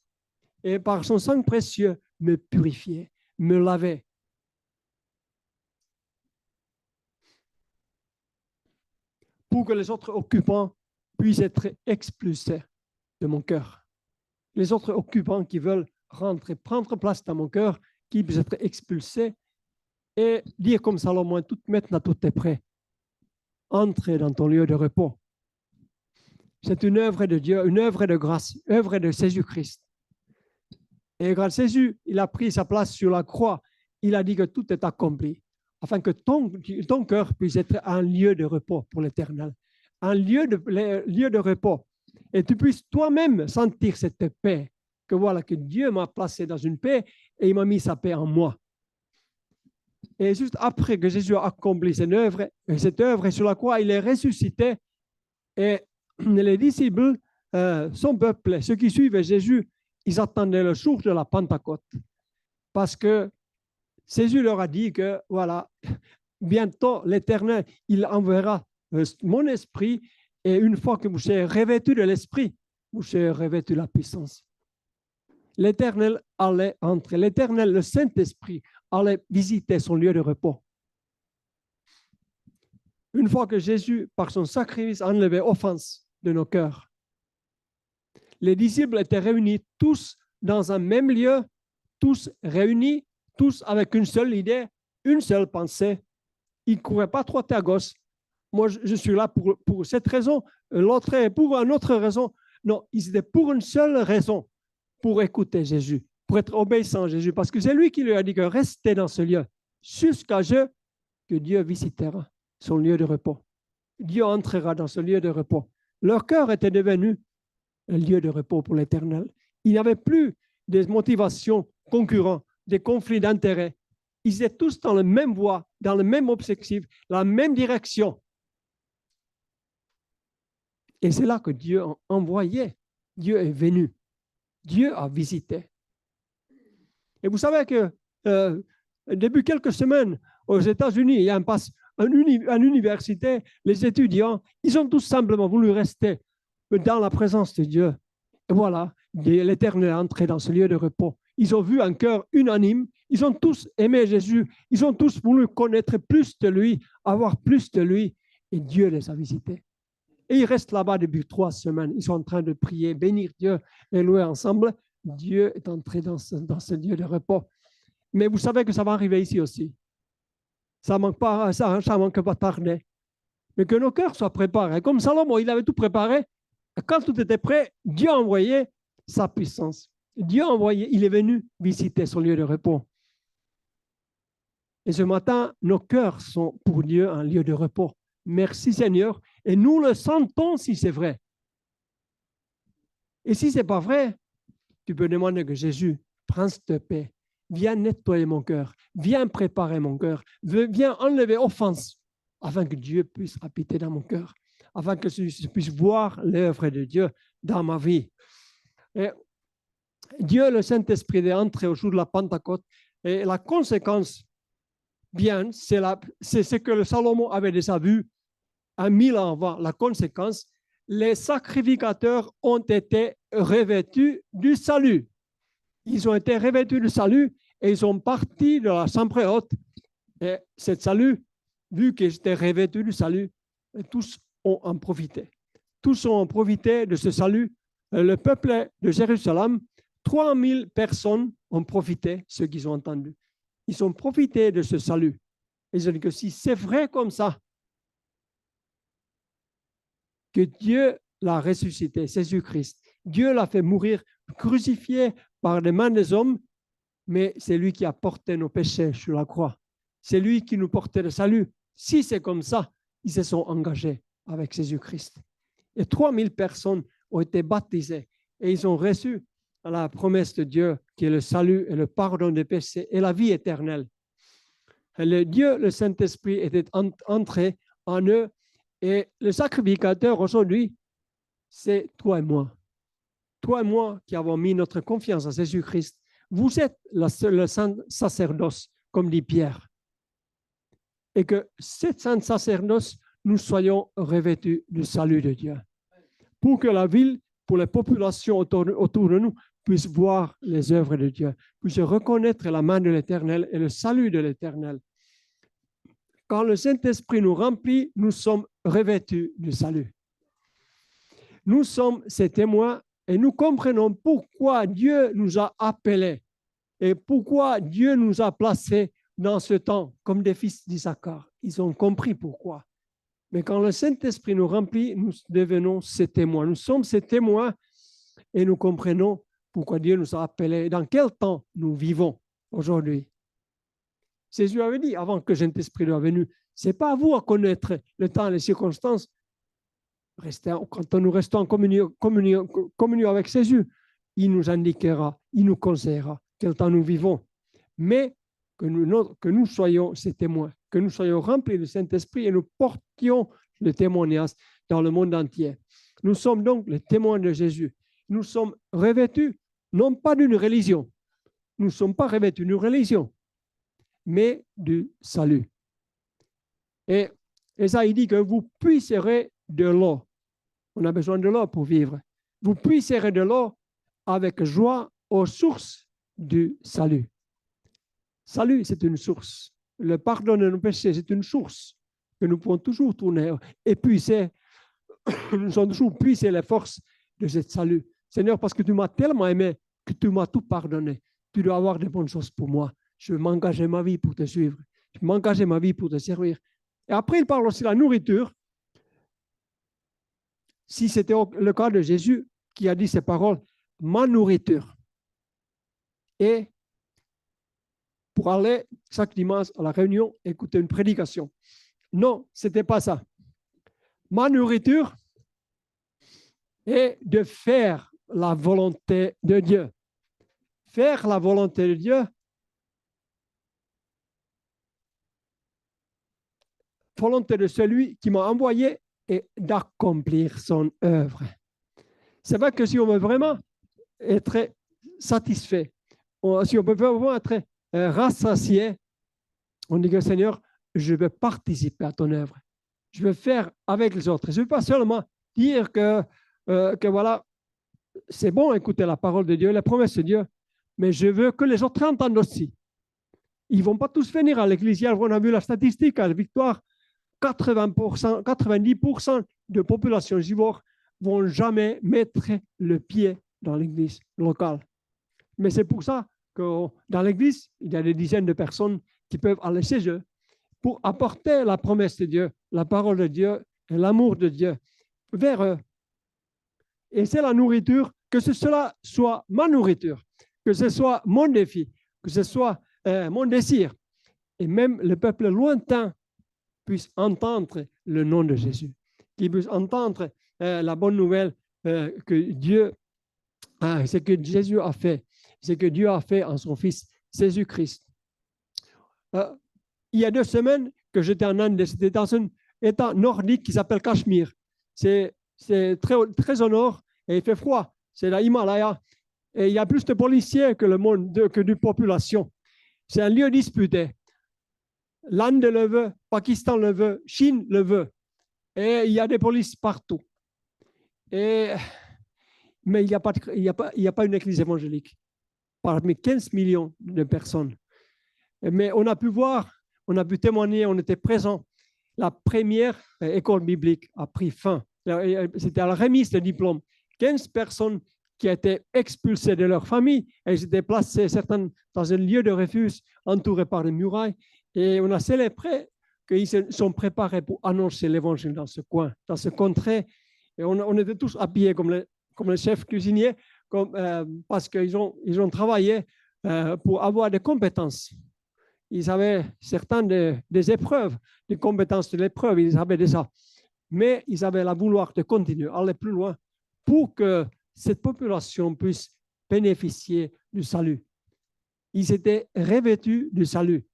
et par son sang précieux, me purifier, me laver. Pour que les autres occupants puissent être expulsés de mon cœur. Les autres occupants qui veulent rentrer, prendre place dans mon cœur, qui puissent être expulsés et dire comme Salomon, maintenant tout est prêt. Entrez dans ton lieu de repos. C'est une œuvre de Dieu, une œuvre de grâce, une œuvre de Jésus-Christ. Et grâce à Jésus, il a pris sa place sur la croix. Il a dit que tout est accompli, afin que ton cœur puisse être un lieu de repos pour l'Éternel, un lieu de repos. Et tu puisses toi-même sentir cette paix, que voilà, que Dieu m'a placé dans une paix et il m'a mis sa paix en moi. Et juste après que Jésus a accompli cette œuvre sur la croix, il est ressuscité. Et les disciples, son peuple, ceux qui suivaient Jésus, ils attendaient le jour de la Pentecôte. Parce que Jésus leur a dit que, voilà, bientôt l'Éternel, il enverra mon esprit. Et une fois que vous serez revêtus de l'esprit, vous serez revêtus de la puissance. L'Éternel allait entrer, l'Éternel, le Saint-Esprit, allait visiter son lieu de repos. Une fois que Jésus, par son sacrifice, a enlevé offense de nos cœurs, les disciples étaient réunis tous dans un même lieu, tous réunis, tous avec une seule idée, une seule pensée. Ils ne couraient pas droite à gauche. Moi, je suis là pour cette raison, l'autre est pour une autre raison. Non, ils étaient pour une seule raison. pour écouter Jésus, pour être obéissant à Jésus, parce que c'est lui qui lui a dit que restez dans ce lieu jusqu'à ce que Dieu visitera son lieu de repos. Dieu entrera dans ce lieu de repos. Leur cœur était devenu un lieu de repos pour l'Éternel. Il n'y avait plus des motivations concurrentes, des conflits d'intérêts. Ils étaient tous dans la même voie, dans le même objectif, la même direction. Et c'est là que Dieu a envoyé. Dieu est venu. Dieu a visité. Et vous savez que depuis quelques semaines, aux États-Unis, il y a une université, les étudiants, ils ont tout simplement voulu rester dans la présence de Dieu. Et voilà, l'Éternel est entré dans ce lieu de repos. Ils ont vu un cœur unanime. Ils ont tous aimé Jésus. Ils ont tous voulu connaître plus de lui, avoir plus de lui. Et Dieu les a visités. Et ils restent là-bas depuis 3 semaines. Ils sont en train de prier, bénir Dieu et louer ensemble. Dieu est entré dans ce lieu de repos. Mais vous savez que ça va arriver ici aussi. Ça ne manque pas tarder. Mais que nos cœurs soient préparés. Comme Salomon, il avait tout préparé. Quand tout était prêt, Dieu a envoyé sa puissance. Dieu a envoyé, il est venu visiter son lieu de repos. Et ce matin, nos cœurs sont pour Dieu un lieu de repos. Merci Seigneur. Et nous le sentons si c'est vrai. Et si ce n'est pas vrai, tu peux demander que Jésus, prince de paix, viens nettoyer mon cœur, viens préparer mon cœur, viens enlever offense, afin que Dieu puisse habiter dans mon cœur, afin que je puisse voir l'œuvre de Dieu dans ma vie. Et Dieu, le Saint-Esprit, est entré au jour de la Pentecôte, et la conséquence, bien, c'est ce que le Salomon avait déjà vu à 1000 ans avant. La conséquence, les sacrificateurs ont été revêtus du salut. Ils ont été revêtus du salut et ils sont partis de la chambre haute. Et ce salut, vu qu'ils étaient revêtus du salut, tous ont en profité. Tous ont profité de ce salut. Le peuple de Jérusalem, 3000 personnes ont profité, ceux qui ont entendu. Ils ont profité de ce salut. Et je dis que si c'est vrai comme ça, que Dieu l'a ressuscité, Jésus-Christ, Dieu l'a fait mourir, crucifié par les mains des hommes, mais c'est lui qui a porté nos péchés sur la croix. C'est lui qui nous portait le salut. Si c'est comme ça, ils se sont engagés avec Jésus-Christ. Et 3000 personnes ont été baptisées et ils ont reçu la promesse de Dieu qui est le salut et le pardon des péchés et la vie éternelle. Et Dieu, le Saint-Esprit, était entré en eux et le sacrificateur aujourd'hui, c'est toi et moi. Toi et moi qui avons mis notre confiance en Jésus-Christ. Vous êtes le saint sacerdoce, comme dit Pierre. Et que cet saint sacerdoce, nous soyons revêtus du salut de Dieu. Pour que la ville, pour les populations autour de nous, puissent voir les œuvres de Dieu, puissent reconnaître la main de l'Éternel et le salut de l'Éternel. Quand le Saint-Esprit nous remplit, nous sommes revêtus du salut. Nous sommes ses témoins et nous comprenons pourquoi Dieu nous a appelés et pourquoi Dieu nous a placés dans ce temps comme des fils d'Issachar. Ils ont compris pourquoi. Mais quand le Saint-Esprit nous remplit, nous devenons ses témoins. Nous sommes ses témoins et nous comprenons pourquoi Dieu nous a appelés et dans quel temps nous vivons aujourd'hui. Jésus avait dit, avant que le Saint-Esprit soit venu, ce n'est pas à vous à connaître le temps et les circonstances. Quand nous restons en communion avec Jésus, il nous indiquera, il nous conseillera quel temps nous vivons. Mais que nous soyons ses témoins, que nous soyons remplis du Saint-Esprit et nous portions le témoignage dans le monde entier. Nous sommes donc les témoins de Jésus. Nous sommes revêtus, non pas d'une religion. Nous ne sommes pas revêtus d'une religion, mais du salut. Et ça, il dit que vous puiserez de l'eau. On a besoin de l'eau pour vivre. Vous puiserez de l'eau avec joie aux sources du salut. Salut, c'est une source. Le pardon de nos péchés, c'est une source que nous pouvons toujours tourner et puiser. Nous sommes toujours puiser les forces de ce salut. Seigneur, parce que tu m'as tellement aimé que tu m'as tout pardonné. Tu dois avoir de bonnes choses pour moi. Je veux m'engager ma vie pour te suivre. Je veux m'engager ma vie pour te servir. Et après, il parle aussi de la nourriture. Si c'était le cas de Jésus qui a dit ces paroles, ma nourriture. et pour aller chaque dimanche à la réunion écouter une prédication. Non, ce n'était pas ça. Ma nourriture est de faire la volonté de Dieu. Faire la volonté de Dieu, volonté de celui qui m'a envoyé est d'accomplir son œuvre. C'est vrai que si on veut vraiment être satisfait, si on peut vraiment être rassasié, on dit que Seigneur, je veux participer à ton œuvre. Je veux faire avec les autres. Je ne veux pas seulement dire que voilà, c'est bon écouter la parole de Dieu, la promesse de Dieu, mais je veux que les autres entendent aussi. Ils ne vont pas tous venir à l'église. Hier, on a vu la statistique à la Victoire, 80%, 90% de population juive ne vont jamais mettre le pied dans l'église locale. Mais c'est pour ça que dans l'église, il y a des dizaines de personnes qui peuvent aller chez eux pour apporter la promesse de Dieu, la parole de Dieu et l'amour de Dieu vers eux. Et c'est la nourriture, que cela soit ma nourriture, que ce soit mon défi, que ce soit mon désir. Et même le peuple lointain puisse entendre le nom de Jésus, qu'il puisse entendre la bonne nouvelle que Dieu, ce que Jésus a fait, ce que Dieu a fait en son Fils Jésus-Christ. Il y a 2 semaines que j'étais en Inde, c'était dans un État nordique qui s'appelle Cachemire. C'est très au nord et il fait froid. C'est l'Himalaya. Et il y a plus de policiers que de population. C'est un lieu disputé. L'Inde le veut, Pakistan le veut, Chine le veut. Et il y a des polices partout. Mais il n'y a pas une église évangélique parmi 15 millions de personnes. Mais on a pu voir, on a pu témoigner, on était présents. La première école biblique a pris fin. C'était à la remise de diplôme. 15 personnes qui étaient expulsées de leur famille. Elles étaient placées, certaines, dans un lieu de refuge entouré par des murailles. Et on a célébré qu'ils se sont préparés pour annoncer l'évangile dans ce coin, dans ce contrée. Et on était tous habillés comme les chefs cuisiniers, parce qu'ils ont travaillé pour avoir des compétences. Ils avaient certaines des épreuves, des compétences de l'épreuve, ils avaient déjà. Mais ils avaient la vouloir de continuer, aller plus loin, pour que cette population puisse bénéficier du salut. Ils étaient revêtus du salut.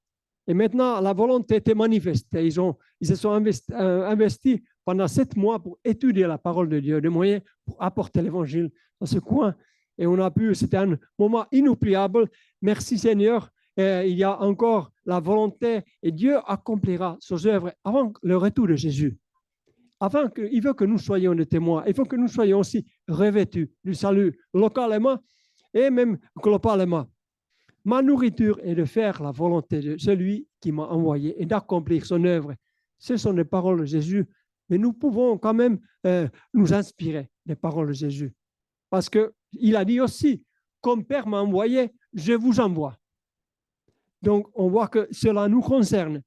Et maintenant, la volonté était manifestée. Ils se sont investis pendant 7 mois pour étudier la parole de Dieu, des moyens pour apporter l'évangile dans ce coin. Et on a pu, c'était un moment inoubliable. Merci Seigneur. Et il y a encore la volonté et Dieu accomplira ses œuvres avant le retour de Jésus. Il veut que nous soyons des témoins. Il faut que nous soyons aussi revêtus du salut localement et même globalement. Ma nourriture est de faire la volonté de celui qui m'a envoyé et d'accomplir son œuvre. Ce sont des paroles de Jésus, mais nous pouvons quand même nous inspirer des paroles de Jésus. Parce qu'il a dit aussi, comme Père m'a envoyé, je vous envoie. Donc, on voit que cela nous concerne.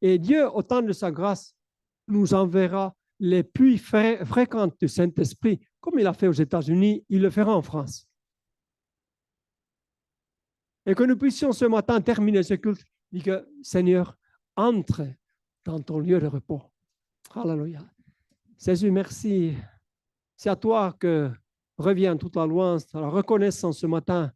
Et Dieu, au temps de sa grâce, nous enverra les pluies fréquentes du Saint-Esprit. Comme il a fait aux États-Unis, il le fera en France. Et que nous puissions ce matin terminer ce culte, dire que Seigneur, entre dans ton lieu de repos. Alléluia. Jésus, merci. C'est à toi que revient toute la louange, la reconnaissance ce matin.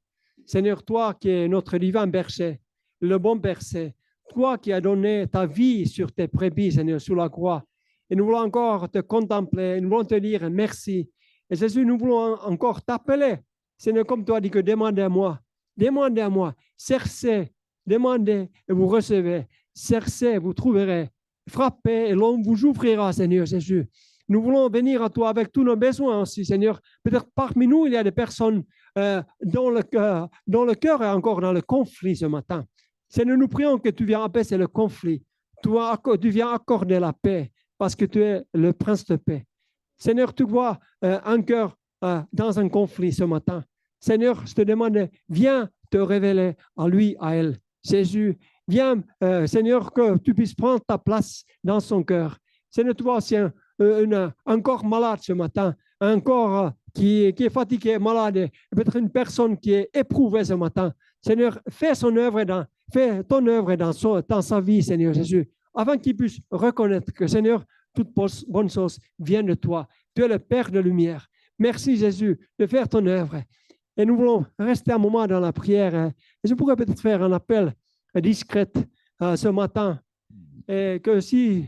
Seigneur, toi qui es notre divin berger, le bon berger, toi qui as donné ta vie sur tes brebis, Seigneur, sur la croix. Et nous voulons encore te contempler, nous voulons te dire merci. Et Jésus, nous voulons encore t'appeler. Seigneur, comme toi dis que demandez à moi. Demandez à moi, cherchez, demandez et vous recevez. Cherchez, vous trouverez. Frappez et l'homme vous ouvrira, Seigneur Jésus. Nous voulons venir à toi avec tous nos besoins aussi, Seigneur. Peut-être parmi nous, il y a des personnes dont le cœur est encore dans le conflit ce matin. Seigneur, nous prions que tu viennes apaiser le conflit. Tu viens accorder la paix parce que tu es le prince de paix. Seigneur, tu vois un cœur dans un conflit ce matin. Seigneur, je te demande, viens te révéler à lui, à elle. Jésus, viens, Seigneur, que tu puisses prendre ta place dans son cœur. Seigneur, tu vois aussi un corps malade ce matin. un corps qui est fatigué, malade, peut-être une personne qui est éprouvée ce matin. Seigneur, fais ton œuvre dans sa vie, Seigneur Jésus, afin qu'il puisse reconnaître que, Seigneur, toute bonne chose vient de toi. Tu es le Père de lumière. Merci, Jésus, de faire ton œuvre. Et nous voulons rester un moment dans la prière. Et je pourrais peut-être faire un appel discret ce matin. Et que si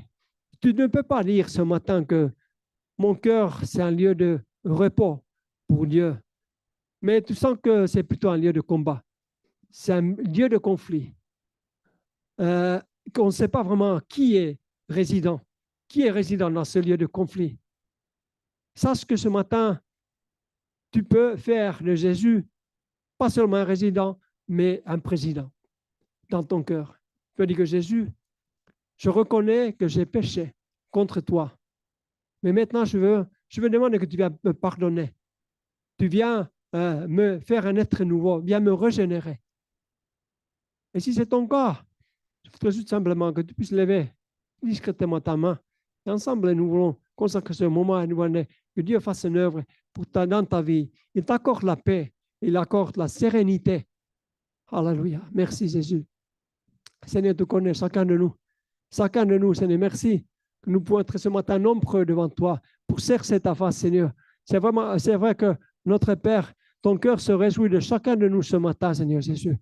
tu ne peux pas dire ce matin que mon cœur, c'est un lieu de repos pour Dieu, mais tu sens que c'est plutôt un lieu de combat. C'est un lieu de conflit. Qu'on ne sait pas vraiment qui est résident dans ce lieu de conflit. Sache que ce matin, tu peux faire de Jésus pas seulement un résident, mais un président dans ton cœur. Tu peux dire que Jésus, je reconnais que j'ai péché contre toi. Mais maintenant, je veux demander que tu viennes me pardonner. Tu viens me faire un être nouveau, viens me régénérer. Et si c'est ton cas, je voudrais juste simplement que tu puisses lever discrètement ta main. Et ensemble, nous voulons consacrer ce moment et nous demander que Dieu fasse une œuvre dans ta vie. Il t'accorde la paix, il accorde la sérénité. Alléluia. Merci Jésus. Seigneur, tu connais chacun de nous. Chacun de nous, Seigneur, merci que nous pouvons être ce matin nombreux devant toi pour chercher ta face, Seigneur. C'est vrai que notre Père, ton cœur se réjouit de chacun de nous ce matin, Seigneur Jésus.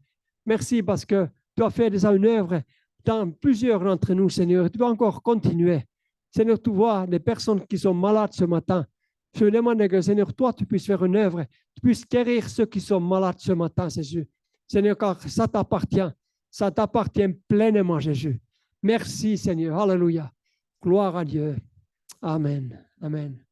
Merci parce que tu as fait déjà une œuvre dans plusieurs d'entre nous, Seigneur, et tu vas encore continuer. Seigneur, tu vois des personnes qui sont malades ce matin. Je demande que, Seigneur, toi, tu puisses faire une œuvre, tu puisses guérir ceux qui sont malades ce matin, Jésus. Seigneur, car ça t'appartient pleinement, Jésus. Merci, Seigneur. Alléluia. Gloire à Dieu. Amen. Amen.